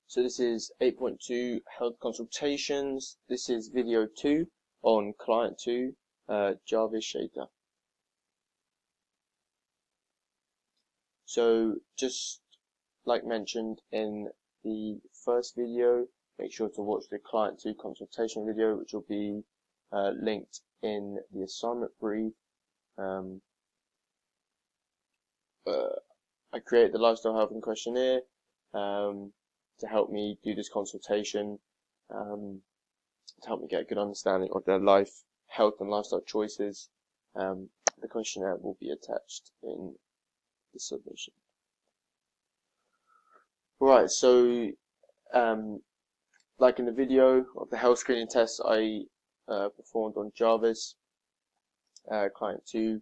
So this is 8.2 health consultations. This is video 2 on client 2, Jarvis Shater. So just like mentioned in the first video, make sure to watch the client 2 consultation video, which will be linked in the assignment brief. I created the lifestyle health and questionnaire to help me do this consultation, to help me get a good understanding of their life, health and lifestyle choices. The questionnaire will be attached in the submission. Right, so like in the video of the health screening test I performed on Jarvis, client 2,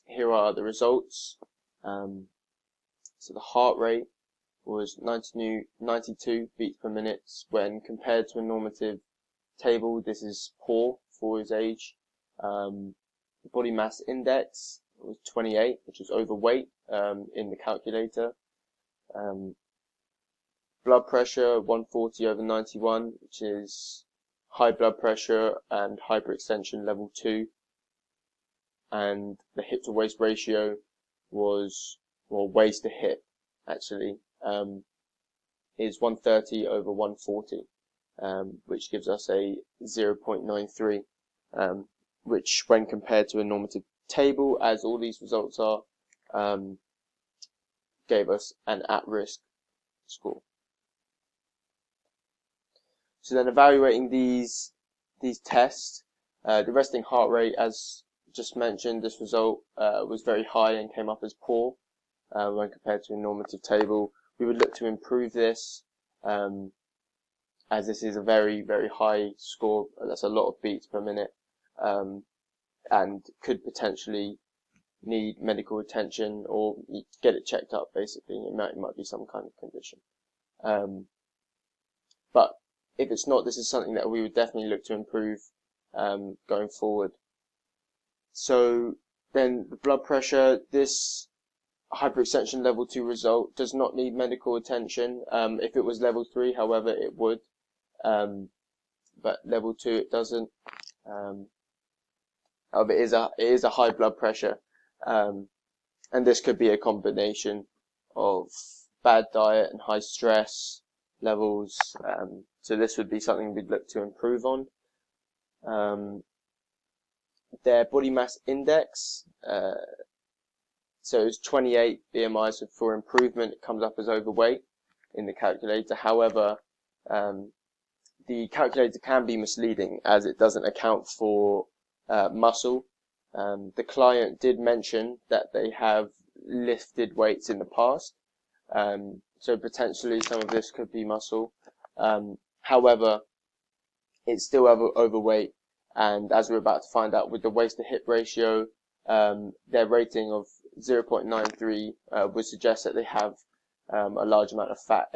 here are the results. So the heart rate was 92 beats per minute when compared to a normative table. This is poor for his age. The body mass index was 28, which is overweight in the calculator. Blood pressure 140/91, which is high blood pressure and hyperextension level 2. And the hip to waist ratio was, well, waist to hip actually, is 130/140, which gives us a 0.93, which when compared to a normative table, as all these results are, gave us an at-risk score. So then evaluating these tests, the resting heart rate, as just mentioned, this result was very high and came up as poor when compared to a normative table. We would look to improve this, as this is a very, very high score. That's a lot of beats per minute, and could potentially need medical attention or get it checked up. Basically, it might be some kind of condition. But if it's not, this is something that we would definitely look to improve going forward. So then the blood pressure, this hyperextension level 2 result does not need medical attention. If it was level 3, however, it would, but level 2 it doesn't. However, it is a high blood pressure, and this could be a combination of bad diet and high stress levels. So this would be something we'd look to improve on. Their body mass index, so it's 28 BMI, so for improvement it comes up as overweight in the calculator. However, the calculator can be misleading as it doesn't account for muscle. The client did mention that they have lifted weights in the past, so potentially some of this could be muscle. However, it's still overweight, and as we're about to find out with the waist to hip ratio, their rating of 0.93 would suggest that they have a large amount of fat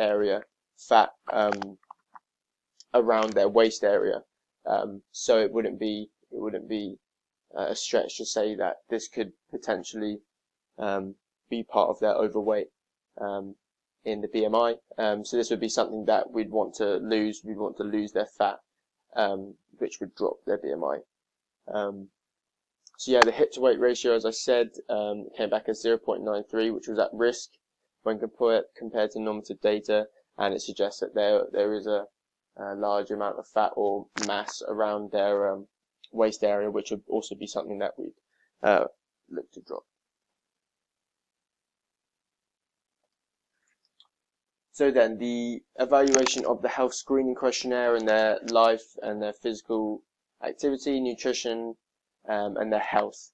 around their waist area. So it wouldn't be a stretch to say that this could potentially be part of their overweight in the BMI. So this would be something that we'd want to lose. We'd want to lose their fat, which would drop their BMI. So yeah, the hip to weight ratio, as I said, came back as 0.93, which was at risk when compared to normative data, and it suggests that there is a large amount of fat or mass around their waist area, which would also be something that we'd look to drop. So then, the evaluation of the health screening questionnaire and their life and their physical activity, nutrition, and their health.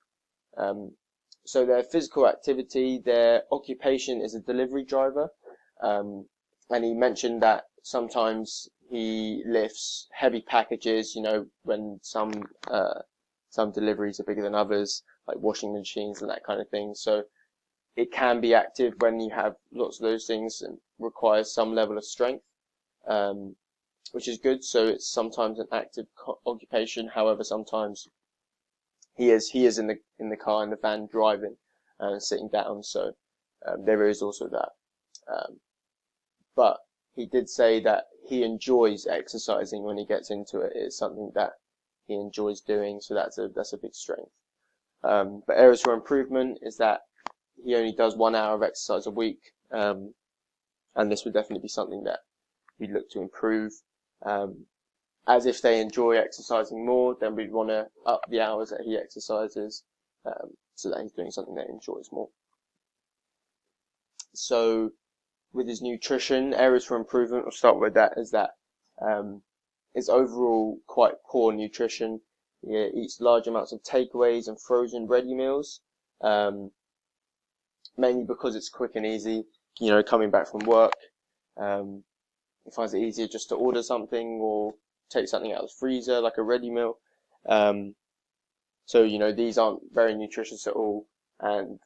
So their physical activity, their occupation is a delivery driver, and he mentioned that sometimes he lifts heavy packages, when some deliveries are bigger than others, like washing machines and that kind of thing. So it can be active when you have lots of those things and requires some level of strength, which is good. So it's sometimes an active occupation. However, sometimes he is in the car, in the van, driving and sitting down. So there is also that. But he did say that he enjoys exercising when he gets into it. It's something that he enjoys doing, so that's a big strength. But areas for improvement is that he only does 1 hour of exercise a week, and this would definitely be something that we'd look to improve. As if they enjoy exercising more, then we'd want to up the hours that he exercises, so that he's doing something that he enjoys more. So with his nutrition, areas for improvement, we'll start with that, is that it's overall quite poor nutrition. He eats large amounts of takeaways and frozen ready meals, mainly because it's quick and easy. Coming back from work, he finds it easier just to order something or take something out of the freezer, like a ready meal. So these aren't very nutritious at all, and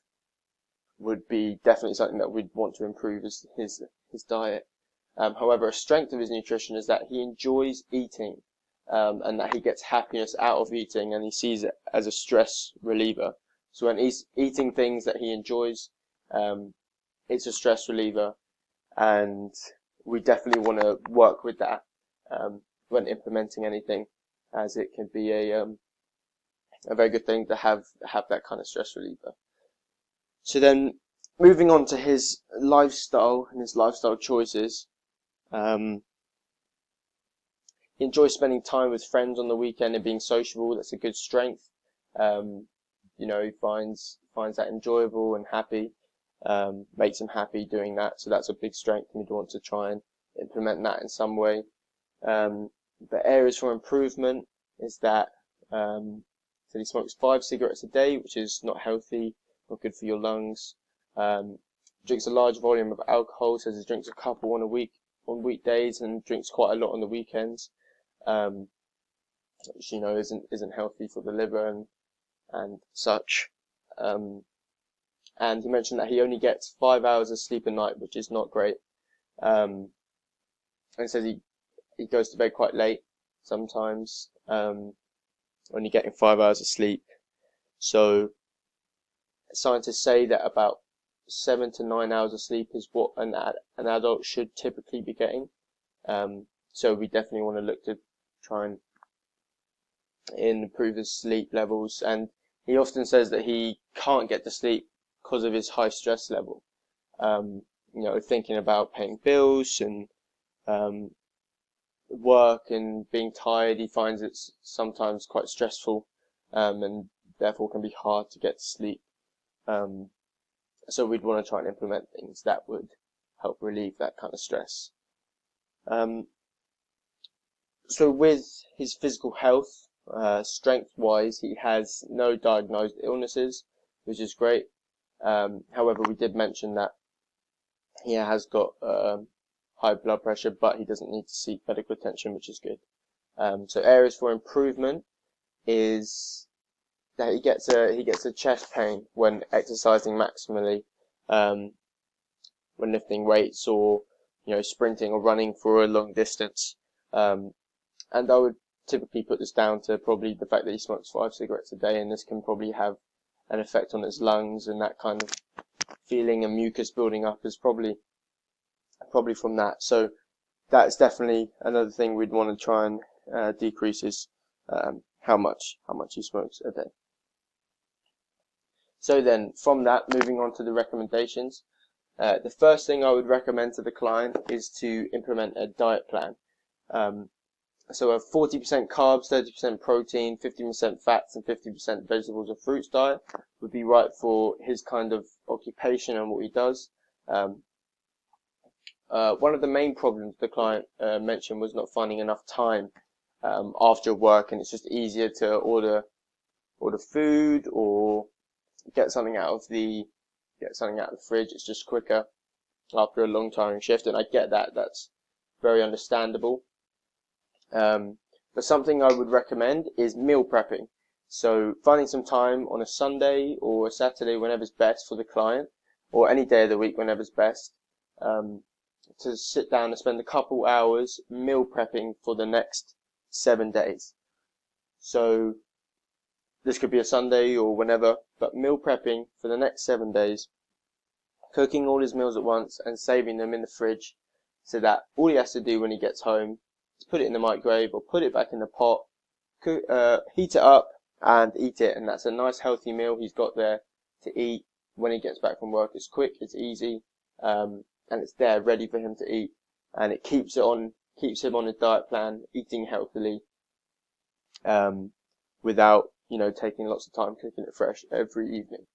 would be definitely something that we'd want to improve as his diet. However, a strength of his nutrition is that he enjoys eating, and that he gets happiness out of eating, and he sees it as a stress reliever. So when he's eating things that he enjoys, it's a stress reliever, and we definitely want to work with that when implementing anything, as it can be a very good thing to have that kind of stress reliever. So then, moving on to his lifestyle and his lifestyle choices, he enjoys spending time with friends on the weekend and being sociable. That's a good strength. He finds that enjoyable and happy, makes him happy doing that. So that's a big strength, and we'd want to try and implement that in some way. The areas for improvement is that so he smokes 5 cigarettes a day, which is not healthy, not good for your lungs. Drinks a large volume of alcohol, says he drinks a couple on weekdays, and drinks quite a lot on the weekends, which isn't healthy for the liver and such. And he mentioned that he only gets 5 hours of sleep a night, which is not great. And he says he goes to bed quite late sometimes, only getting 5 hours of sleep. So scientists say that about 7 to 9 hours of sleep is what an adult should typically be getting. So we definitely want to look to try and improve his sleep levels. And he often says that he can't get to sleep because of his high stress level. Thinking about paying bills and work and being tired, he finds it's sometimes quite stressful, and therefore can be hard to get to sleep. So we'd want to try and implement things that would help relieve that kind of stress. So with his physical health, strength-wise, he has no diagnosed illnesses, which is great. However, we did mention that he has got high blood pressure, but he doesn't need to seek medical attention, which is good. So areas for improvement is that he gets a chest pain when exercising maximally, when lifting weights or sprinting or running for a long distance. And I would typically put this down to probably the fact that he smokes 5 cigarettes a day, and this can probably have an effect on his lungs, and that kind of feeling and mucus building up is probably from that. So that's definitely another thing we'd want to try and decrease is how much he smokes a day. So then, from that, moving on to the recommendations. The first thing I would recommend to the client is to implement a diet plan. So a 40% carbs, 30% protein, 15% fats, and 50% vegetables and fruits diet would be right for his kind of occupation and what he does. One of the main problems the client mentioned was not finding enough time after work, and it's just easier to order food or get something out of the fridge. It's just quicker after a long tiring shift, and I get that. That's very understandable. But something I would recommend is meal prepping. So finding some time on a Sunday or a Saturday, whenever's best for the client, or any day of the week, whenever's best, to sit down and spend a couple hours meal prepping for the next 7 days. So this could be a Sunday or whenever, but meal prepping for the next 7 days, cooking all his meals at once and saving them in the fridge so that all he has to do when he gets home is put it in the microwave or put it back in the pot, heat it up and eat it, and that's a nice healthy meal he's got there to eat when he gets back from work. It's quick, it's easy, and it's there ready for him to eat, and it keeps him on a diet plan, eating healthily, without taking lots of time cooking it fresh every evening.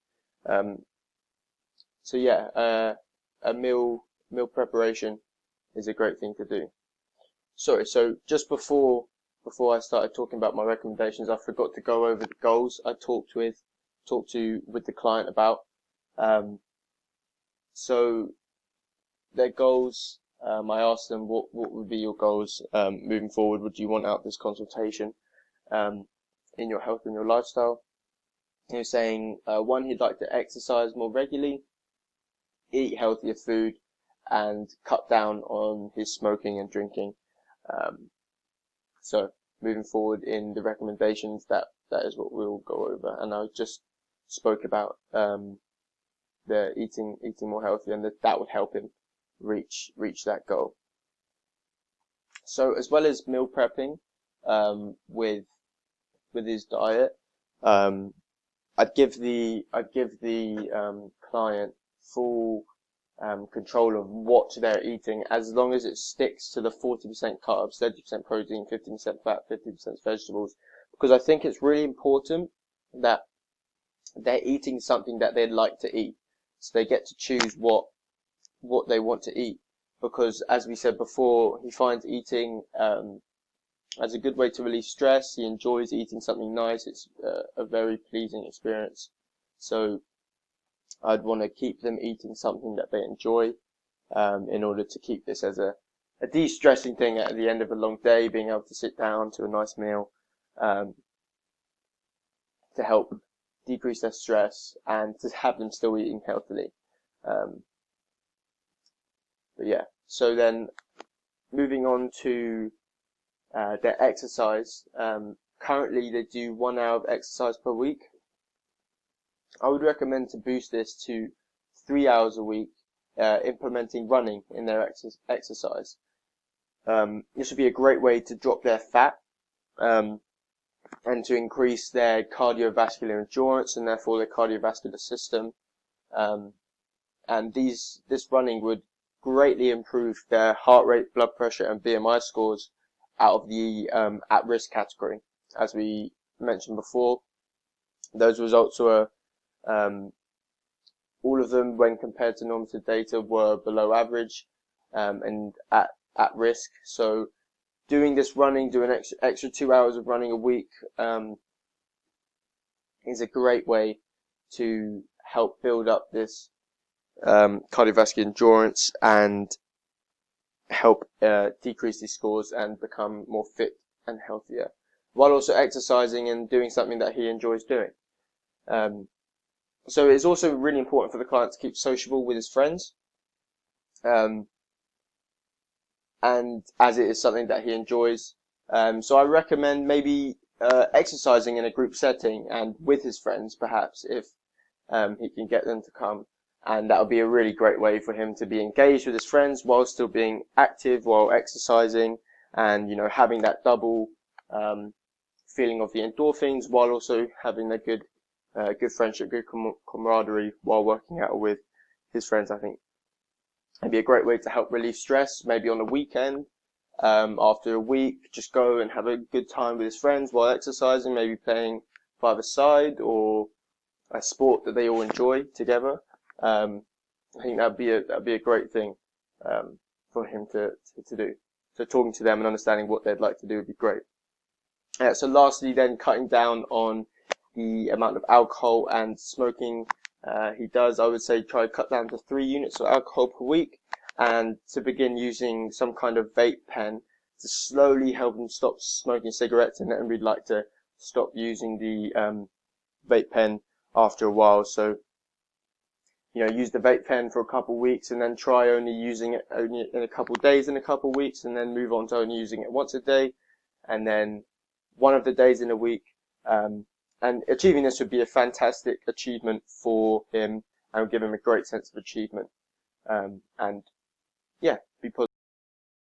So yeah, a meal preparation is a great thing to do. Sorry, so just before I started talking about my recommendations, I forgot to go over the goals I talked with the client about. So their goals, I asked them what would be your goals moving forward. What do you want out of this consultation in your health and your lifestyle? He was saying one, he'd like to exercise more regularly, eat healthier food, and cut down on his smoking and drinking. So moving forward in the recommendations, that is what we'll go over. And I just spoke about the eating more healthy, and that would help him reach that goal. So as well as meal prepping with his diet, I'd give the client full control of what they're eating, as long as it sticks to the 40% carbs, 30% protein, 15% fat, 50% vegetables, because I think it's really important that they're eating something that they'd like to eat, so they get to choose what they want to eat. Because as we said before, he finds eating as a good way to release stress. He enjoys eating something nice. It's a very pleasing experience. So I'd want to keep them eating something that they enjoy, in order to keep this as a de-stressing thing at the end of a long day, being able to sit down to a nice meal, to help decrease their stress and to have them still eating healthily. But yeah, so then moving on to their exercise. Currently they do 1 hour of exercise per week. I would recommend to boost this to 3 hours a week, implementing running in their exercise. This would be a great way to drop their fat, and to increase their cardiovascular endurance and therefore their cardiovascular system. And this running would greatly improve their heart rate, blood pressure, and BMI scores out of the at-risk category. As we mentioned before, those results were all of them, when compared to normative data, were below average, and at risk. So doing this running, doing extra 2 hours of running a week, is a great way to help build up this cardiovascular endurance and help decrease these scores and become more fit and healthier, while also exercising and doing something that he enjoys doing. So it's also really important for the client to keep sociable with his friends, and as it is something that he enjoys. So I recommend maybe exercising in a group setting and with his friends, perhaps, if he can get them to come. And that would be a really great way for him to be engaged with his friends while still being active while exercising, and having that double feeling of the endorphins, while also having a good friendship, good camaraderie while working out with his friends. I think it'd be a great way to help relieve stress. Maybe on a weekend, after a week, just go and have a good time with his friends while exercising, maybe playing five-a-side or a sport that they all enjoy together. I think that'd be a great thing for him to do. So talking to them and understanding what they'd like to do would be great. So lastly, then, cutting down on the amount of alcohol and smoking he does. I would say try to cut down to 3 units of alcohol per week, and to begin using some kind of vape pen to slowly help him stop smoking cigarettes, and then we'd like to stop using the vape pen after a while. So use the vape pen for a couple of weeks, and then try only using it only in a couple of days in a couple of weeks, and then move on to only using it once a day, and then one of the days in a week. And achieving this would be a fantastic achievement for him, and would give him a great sense of achievement. And yeah, be positive.